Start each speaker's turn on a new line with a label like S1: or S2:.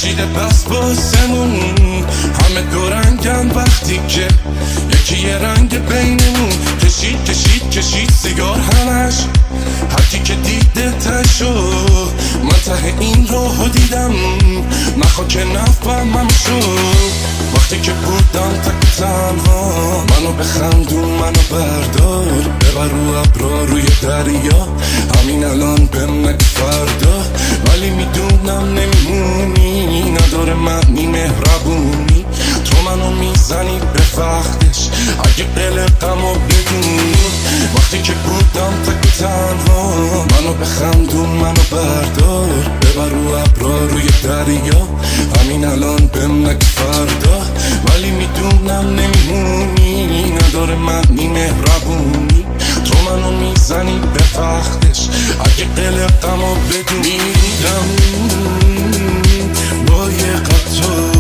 S1: کشیده بس باسمون، همه دورنگن وقتی که یکی یه رنگ بینمون. کشید سیگار همش، هرکی که دیده تشو، من ته این راهو دیدم، نخوا که نفهمم شد. وقتی که بودم تک تنها، منو بخندون منو بردار، ببر رو ابرا روی دریا، همین الان بهم نگو فردا. ولی میدونم نمیمونی، نداره معنی مهربونی، تو منو میزنی به وقتش اگه قلقمو بدون. وقتی که بودم تک تنها، منو بخندون منو بردار، ببر رو ابرا روی دریا، همین الان بهم نگو فردا. ولی میدونم نمیمونی، نداره معنی مهربونی، تو منو میزنی به وقتش اگه قلقمو بدون. میرم با یه قطار